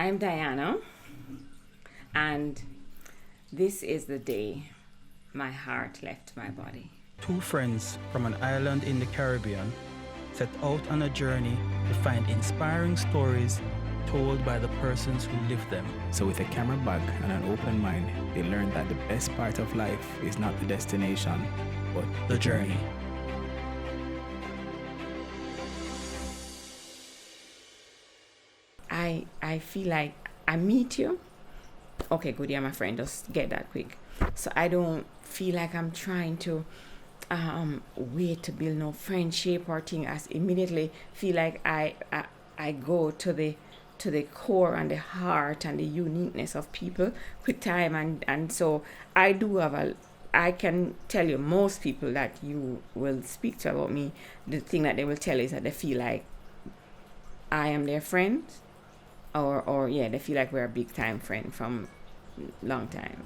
I'm Diana, and this is the day my heart left my body. Two friends from an island in the Caribbean set out on a journey to find inspiring stories told by the persons who lived them. So with a camera bag and an open mind, they learned that the best part of life is not the destination, but The journey. I feel like I meet you. Okay, good, you're my friend. Just get that quick. So I don't feel like I'm trying to wait to build no friendship or thing. As immediately feel like I go to the core and the heart and the uniqueness of people with time, and so I do have I can tell you most people that you will speak to about me, the thing that they will tell is that they feel like I am their friend, or yeah, they feel like we're a big time friend from long time.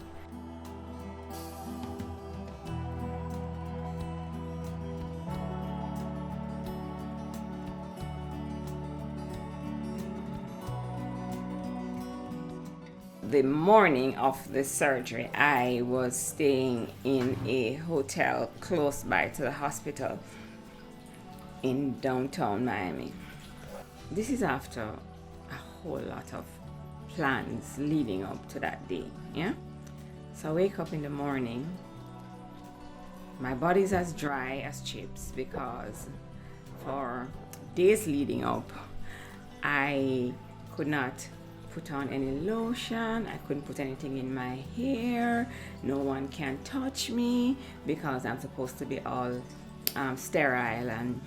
The morning of the surgery, I was staying in a hotel close by to the hospital in downtown Miami. This is after a whole lot of plans leading up to that day, yeah? So I wake up in the morning, my body's as dry as chips because for days leading up, I could not put on any lotion, I couldn't put anything in my hair, no one can touch me because I'm supposed to be all sterile and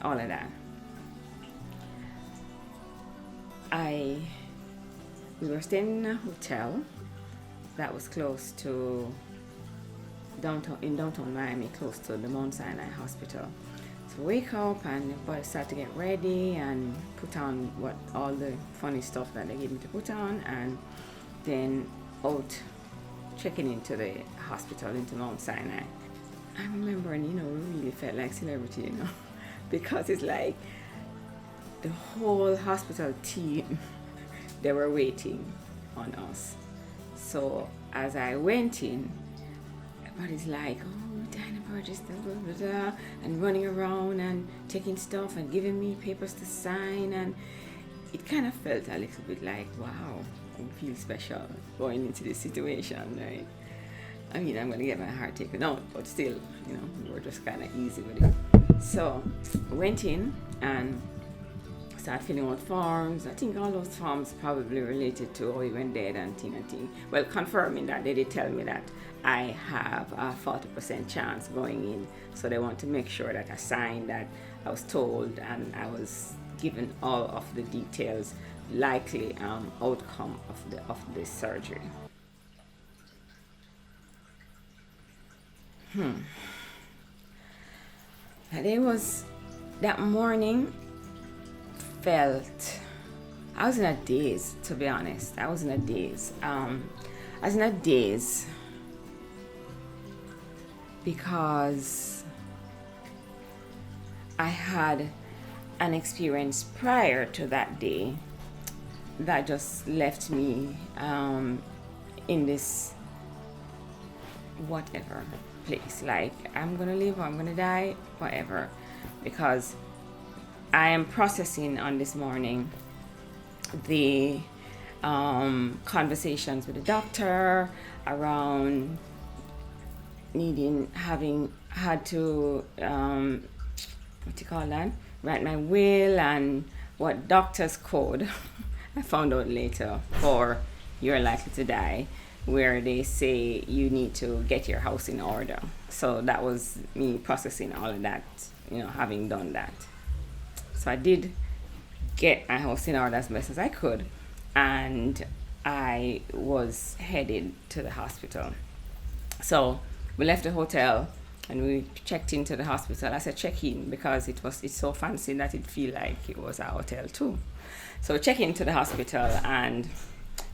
all of that. We were staying in a hotel that was close to downtown Miami, close to the Mount Sinai Hospital. So wake up and everybody start to get ready and put on all the funny stuff that they gave me to put on, and then out checking into the hospital, into Mount Sinai. I remember, and we really felt like celebrity, because it's like the whole hospital team, they were waiting on us. So as I went in, everybody's like, oh, Diana Burgess, blah, blah, blah, and running around and taking stuff and giving me papers to sign, and it kind of felt a little bit like, wow, I feel special going into this situation, right? I mean, I'm going to get my heart taken out, but still, we were just kind of easy with it. So went in and started filling out forms. I think all those forms probably related to how he went dead and thing. Well, confirming that they did tell me that I have a 40% chance going in. So they want to make sure that I signed that I was told and I was given all of the details, likely outcome of this surgery. That morning felt, I was in a daze, to be honest. I was in a daze because I had an experience prior to that day that just left me in this whatever place, like I'm gonna live or I'm gonna die, whatever, because I am processing on this morning the conversations with the doctor around having had to write my will, and what doctor's code I found out later for you're likely to die, where they say you need to get your house in order. So that was me processing all of that, having done that. So I did get my house in order as best as I could, and I was headed to the hospital. So we left the hotel and we checked into the hospital. I said check in because it's so fancy that it feel like it was a hotel too. So we checked into the hospital, and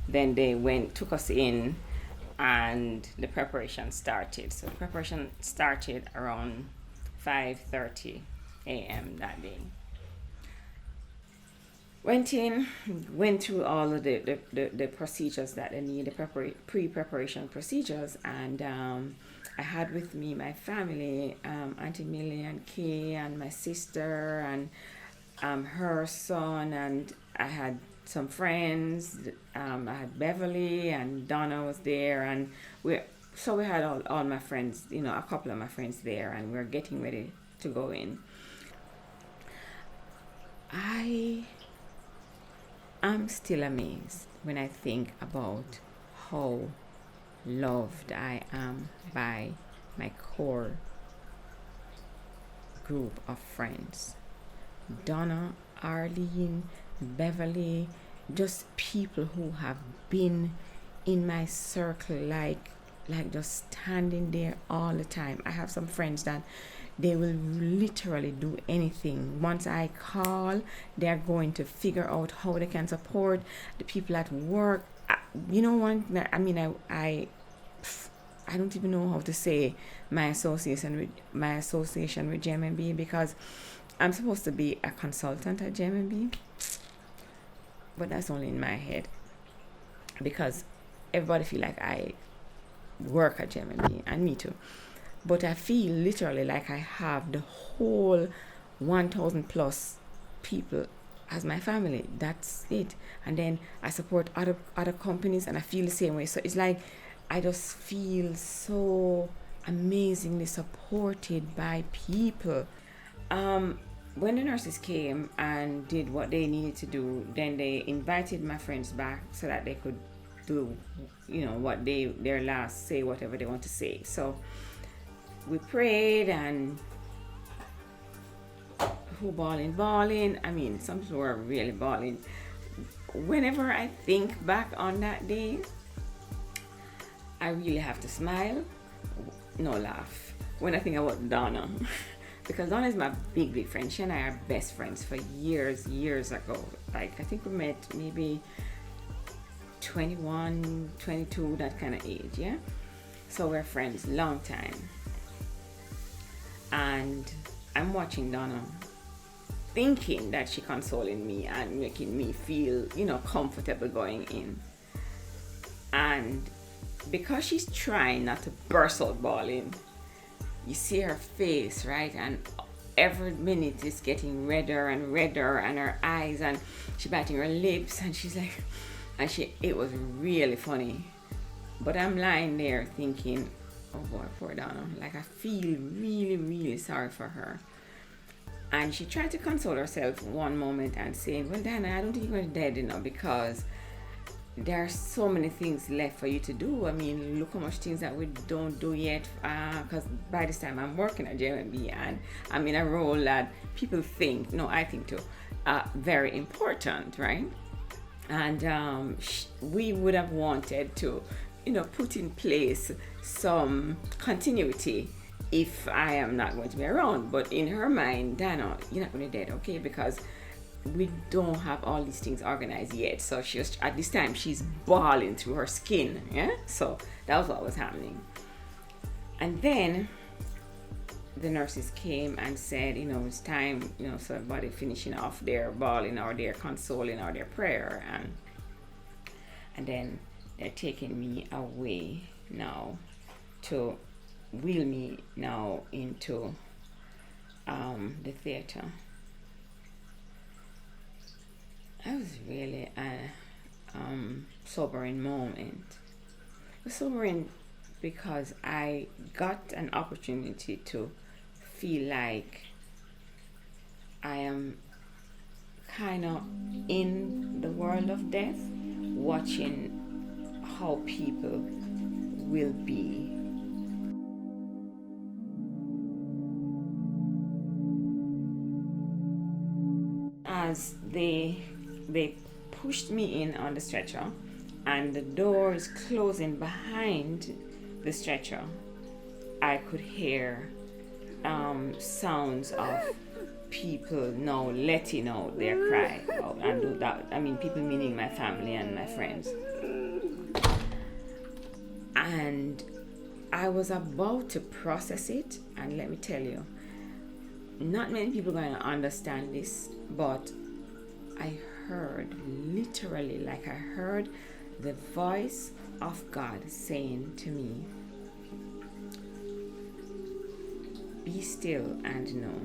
then they took us in, and the preparation started. So the preparation started around 5:30 a.m. that day. Went in, went through all of the procedures that I need, the pre-preparation procedures, and I had with me my family, Auntie Millie and Kay and my sister and her son, and I had some friends. I had Beverly and Donna was there, and we had all my friends, a couple of my friends there, and we were getting ready to go in. I'm still amazed when I think about how loved I am by my core group of friends. Donna, Arlene, Beverly, just people who have been in my circle, like just standing there all the time. I have some friends that they will literally do anything. Once I call, they're going to figure out how they can support the people at work. I don't even know how to say my association with JMB, because I'm supposed to be a consultant at JMB, but that's only in my head, because everybody feel like I work at JMB, and me too. But I feel literally like I have the whole 1,000 plus people as my family. That's it. And then I support other companies, and I feel the same way. So it's like I just feel so amazingly supported by people. When the nurses came and did what they needed to do, then they invited my friends back so that they could do, what their last, say whatever they want to say. So we prayed, and who bawling. I mean, some people were really bawling. Whenever I think back on that day, I really have to smile, no laugh, when I think about Donna. Because Donna is my big friend. She and I are best friends for years ago. Like, I think we met maybe 21, 22, that kind of age, yeah? So we're friends, long time. And I'm watching Donna, thinking that she's consoling me and making me feel, comfortable going in. And because she's trying not to burst out bawling, you see her face, right? And every minute it's getting redder and redder, and her eyes, and she's biting her lips, and she's like, it was really funny. But I'm lying there thinking, oh boy, poor Donna. Like, I feel really sorry for her. And she tried to console herself one moment and saying, well, Dana, I don't think you're dead, because there are so many things left for you to do. I mean, look how much things that we don't do yet, because by this time I'm working at JMB, and I'm in a role that people think, I think too, very important, right? And we would have wanted to, put in place some continuity if I am not going to be around. But in her mind, Dana, you're not going to be dead, okay? Because we don't have all these things organized yet. So at this time, she's bawling through her skin, yeah? So that was what was happening. And then the nurses came and said, it's time, so everybody finishing off their bawling or their consoling or their prayer. And then they're taking me away now to wheel me now into the theater. That was really a sobering moment. It was sobering because I got an opportunity to feel like I am kind of in the world of death, watching how people will be. As they pushed me in on the stretcher, and the door is closing behind the stretcher, I could hear sounds of people now letting out their cry out, and do that. I mean, people meaning my family and my friends. And I was about to process it, and let me tell you, not many people are going to understand this, but I heard, literally, like I heard the voice of God saying to me, be still and know,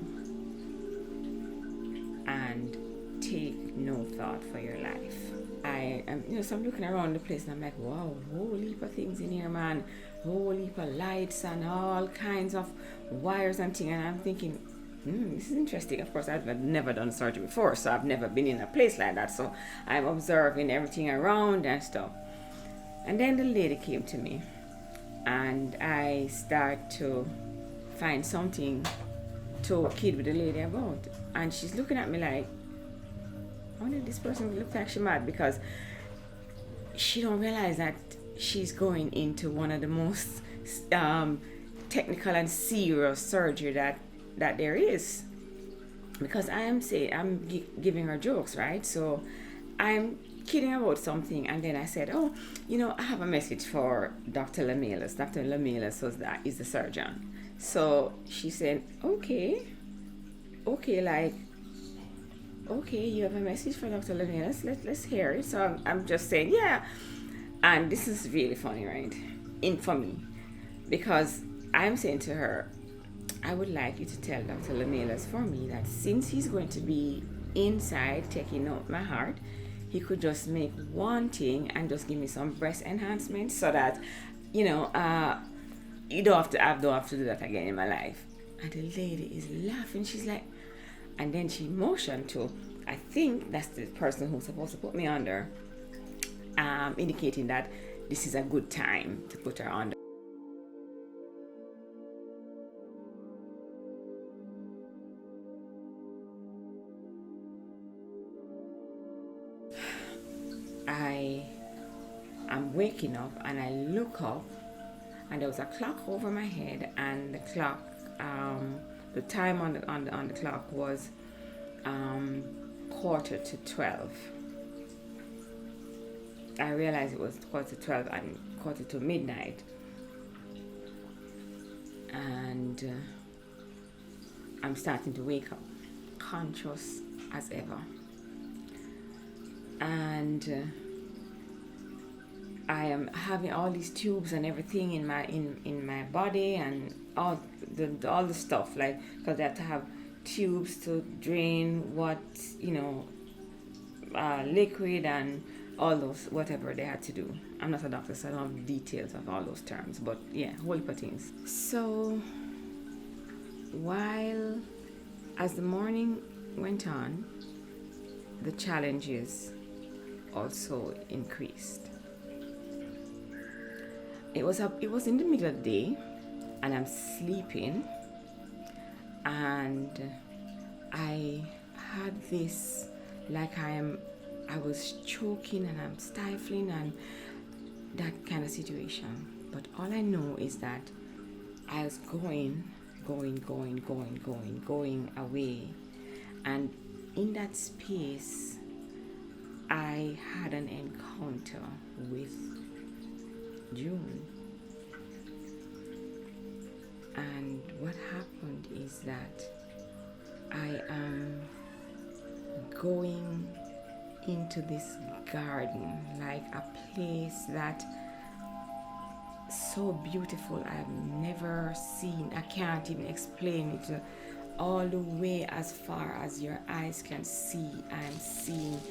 and take no thought for your life. I am, so I'm looking around the place and I'm like, wow, whole heap of things in here, man. Whole heap of lights and all kinds of wires and things. And I'm thinking, this is interesting. Of course, I've never done surgery before, so I've never been in a place like that. So I'm observing everything around and stuff. And then the lady came to me, and I start to find something to kid with the lady about. And she's looking at me like, how did this person look like she mad? Because she don't realize that she's going into one of the most technical and serious surgery that there is. Because I'm giving her jokes, right? So I'm kidding about something, and then I said, I have a message for Dr. Lamelas. Dr. Lamelas is the surgeon. So she said, okay, you have a message for Dr. Lamelas. Let's hear it. So I'm just saying, yeah. And this is really funny, right? For me, because I'm saying to her, I would like you to tell Dr. Lamelas for me that since he's going to be inside taking out my heart, he could just make one thing and just give me some breast enhancement so that, I don't have to do that again in my life. And the lady is laughing. She's like, and then she motioned to, I think that's the person who's supposed to put me under, indicating that this is a good time to put her under. I'm waking up and I look up, and there was a clock over my head, and the clock, the time on the clock was 11:45. I realized it was 11:45 and 11:45 midnight, and I'm starting to wake up, conscious as ever, and I am having all these tubes and everything in my body, and all the stuff, like, because they have to have tubes to drain what liquid and all those whatever they had to do. I'm not a doctor, so I don't have details of all those terms, but yeah, whole heap of things. So as the morning went on, the challenges also increased. It was in the middle of the day, and I'm sleeping, and I had this, like I was choking and I'm stifling and that kind of situation. But all I know is that I was going away, and in that space I had an encounter with June. And what happened is that I am going into this garden, like a place that so beautiful I've never seen. I can't even explain it. All the way as far as your eyes can see, I'm seeing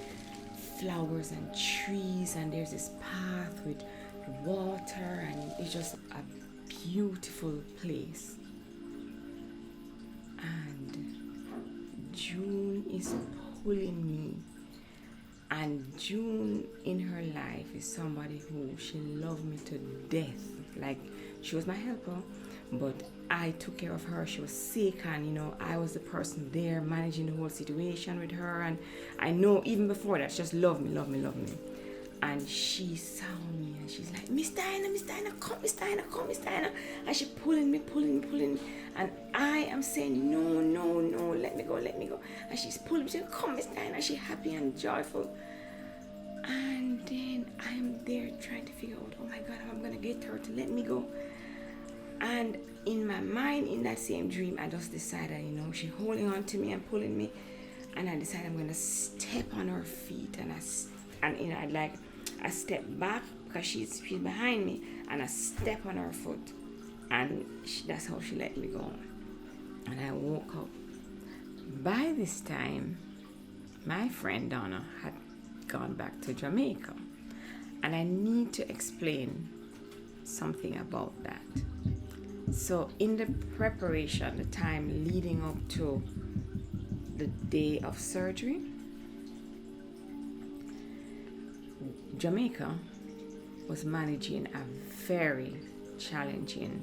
flowers and trees, and there's this path with water, and it's just a beautiful place. And June is pulling me, and June in her life is somebody who she loved me to death. Like, she was my helper, but I took care of her. She was sick, and I was the person there managing the whole situation with her, and I know even before that she just loved me. And she saw me, and she's like, Miss Diana, come, Miss Diana. And she pulling me. And I am saying, no, let me go. And she's pulling me, saying, come, Miss Diana. She's happy and joyful. And then I'm there trying to figure out, oh my God, how I'm going to get her to let me go. And in my mind, in that same dream, I just decided, she's holding on to me and pulling me. and I decided I'm gonna step on her feet, and I step back because she's behind me, and I step on her foot, and that's how she let me go. And I woke up. By this time, my friend Donna had gone back to Jamaica, and I need to explain something about that. So in the preparation, the time leading up to the day of surgery, Jamaica was managing a very challenging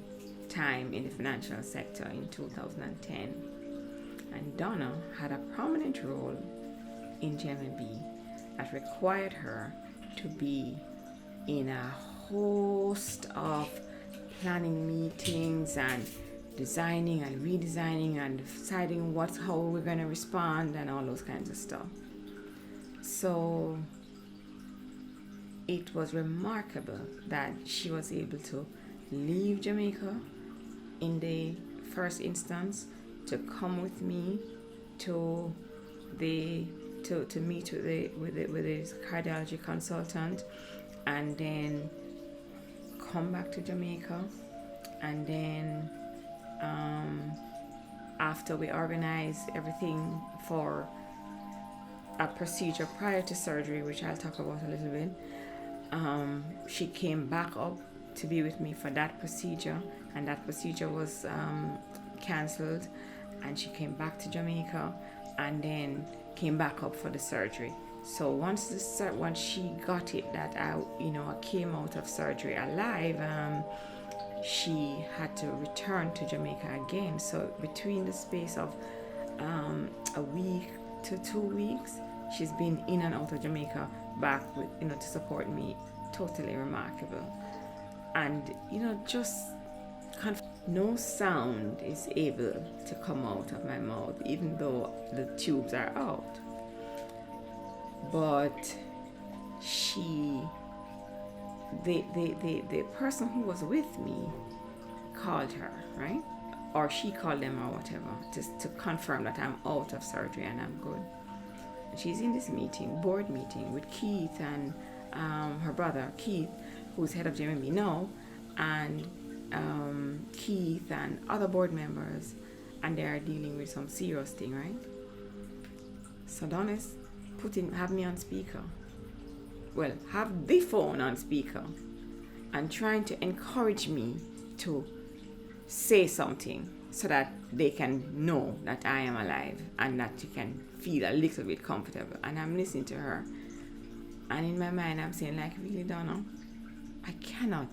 time in the financial sector in 2010, and Donna had a prominent role in JMB that required her to be in a host of planning meetings and designing and redesigning and deciding how we're going to respond and all those kinds of stuff. So it was remarkable that she was able to leave Jamaica in the first instance to come with me to meet with the cardiology consultant, and then come back to Jamaica, and then after we organized everything for a procedure prior to surgery, which I'll talk about a little bit, she came back up to be with me for that procedure, and that procedure was cancelled, and she came back to Jamaica and then came back up for the surgery. So once she got it that I came out of surgery alive, she had to return to Jamaica again. So between the space of a week to 2 weeks, she's been in and out of Jamaica back with, to support me. Totally remarkable. And just no sound is able to come out of my mouth, even though the tubes are out. But the person who was with me called her, right? Or she called them or whatever, to confirm that I'm out of surgery and I'm good. And she's in this board meeting with Keith and her brother, Keith, who's head of JMB now, and Keith and other board members, and they are dealing with some serious thing, right? So Donna's have me on speaker. Well, have the phone on speaker and trying to encourage me to say something so that they can know that I am alive and that you can feel a little bit comfortable. And I'm listening to her, and in my mind I'm saying, like, really, Donna, I cannot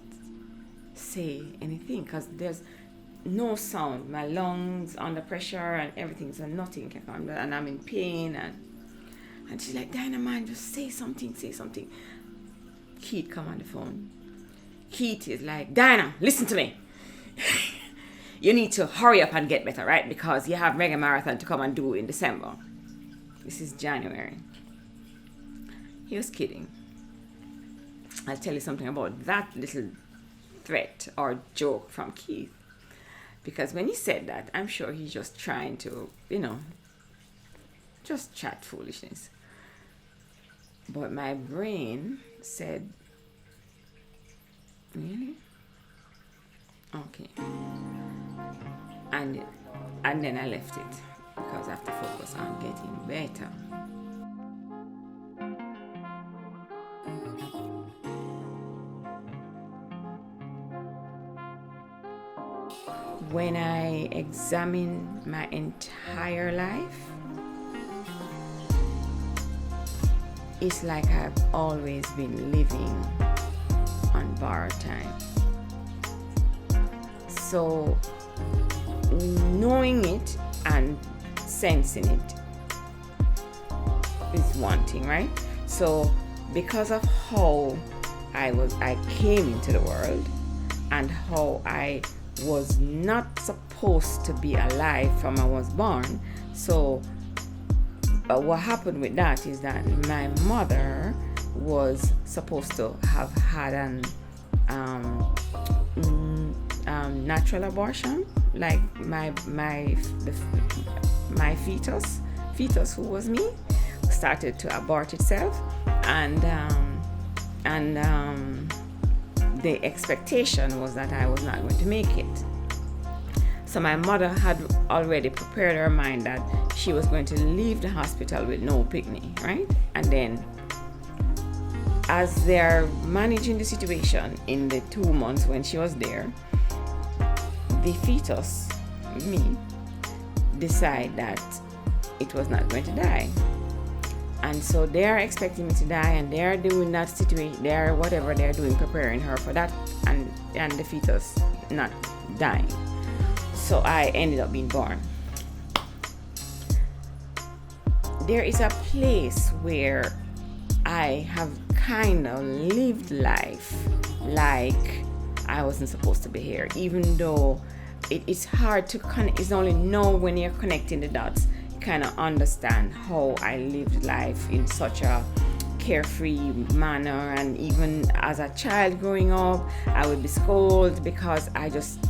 say anything because there's no sound. My lungs under pressure and everything, so nothing can come, and I'm in pain. And she's like, Diana, man, just say something. Keith come on the phone. Keith is like, Diana, listen to me. You need to hurry up and get better, right? Because you have mega marathon to come and do in December. This is January. He was kidding. I'll tell you something about that little threat or joke from Keith. Because when he said that, I'm sure he's just trying to, just chat foolishness. But my brain said, really? Okay. And then I left it because I have to focus on getting better. When I examine my entire life, it's like I've always been living on borrowed time. So knowing it and sensing it is one thing, right? So because of how I came into the world and how I was not supposed to be alive from I was born, so what happened with that is that my mother was supposed to have had an natural abortion, like my fetus fetus, who was me, started to abort itself, and the expectation was that I was not going to make it. So my mother had already prepared her mind that she was going to leave the hospital with no picnic, right? And then, as they're managing the situation in the 2 months when she was there, the fetus, me, decide that it was not going to die. And so they're expecting me to die, and they're doing that situation, they're whatever they're doing, preparing her for that, and the fetus not dying. So I ended up being born. There is a place where I have kind of lived life like I wasn't supposed to be here, even though it's hard to connect. It's only know when you're connecting the dots, you kind of understand how I lived life in such a carefree manner. And even as a child growing up, I would be scolded because I just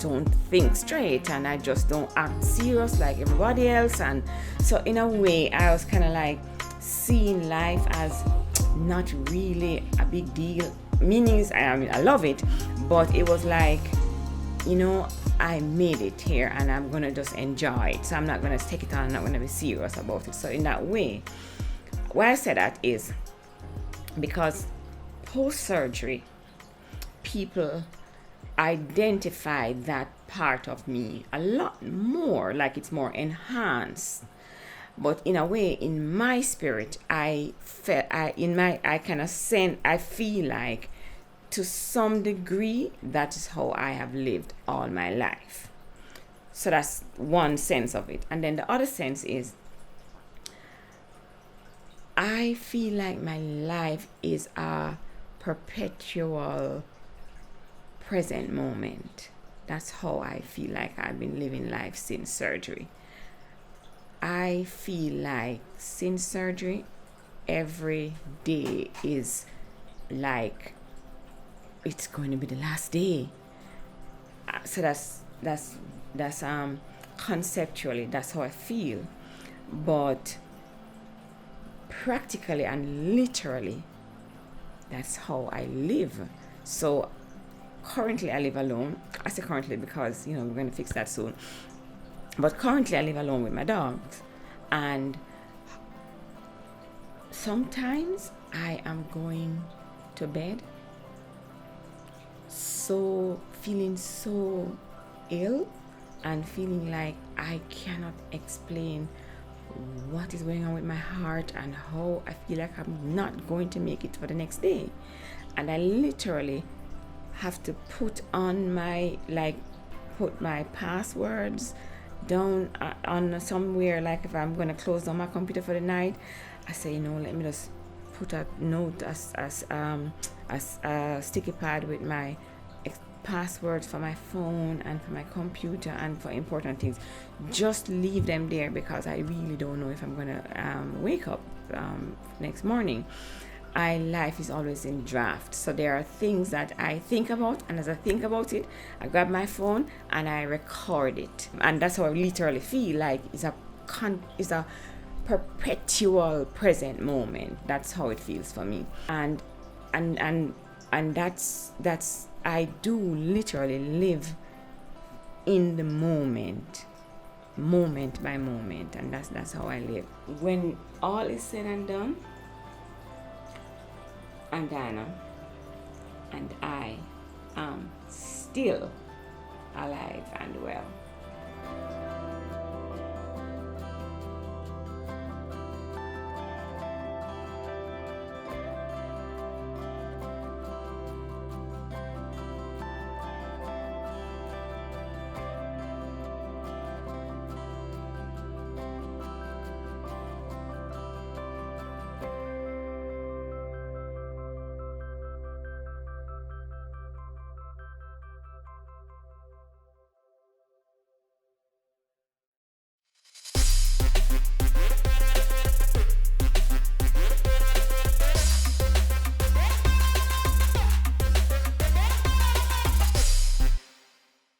don't think straight, and I just don't act serious like everybody else. And so in a way, I was kind of like seeing life as not really a big deal. Meaning, I love it, but it was like, I made it here, and I'm gonna just enjoy it. So I'm not gonna take it on. I'm not gonna be serious about it. So in that way, why I say that is because post-surgery, people identify that part of me a lot more, like it's more enhanced. But in a way, in my spirit, I feel like to some degree that is how I have lived all my life. So that's one sense of it. And then the other sense is I feel like my life is a perpetual present moment. That's how I feel like I've been living life since surgery. I feel like since surgery, every day is like it's going to be the last day. So that's conceptually that's how I feel, but practically and literally, that's how I live. So currently I live alone. I say currently because we're going to fix that soon. But currently I live alone with my dogs, and sometimes I am going to bed feeling so ill and feeling like I cannot explain what is going on with my heart and how I feel like I'm not going to make it for the next day. And I literally have to put my passwords down on somewhere. Like if I'm going to close down my computer for the night, I say, let me just put a note as a sticky pad with my passwords for my phone and for my computer and for important things. Just leave them there because I really don't know if I'm going to wake up next morning. Life is always in draft. So there are things that I think about, and as I think about it, I grab my phone and I record it. And that's how I literally feel like it's a perpetual present moment. That's how it feels for me. And that's I do literally live in the moment by moment, and that's how I live. When all is said and done, and Diana and I am still alive and well.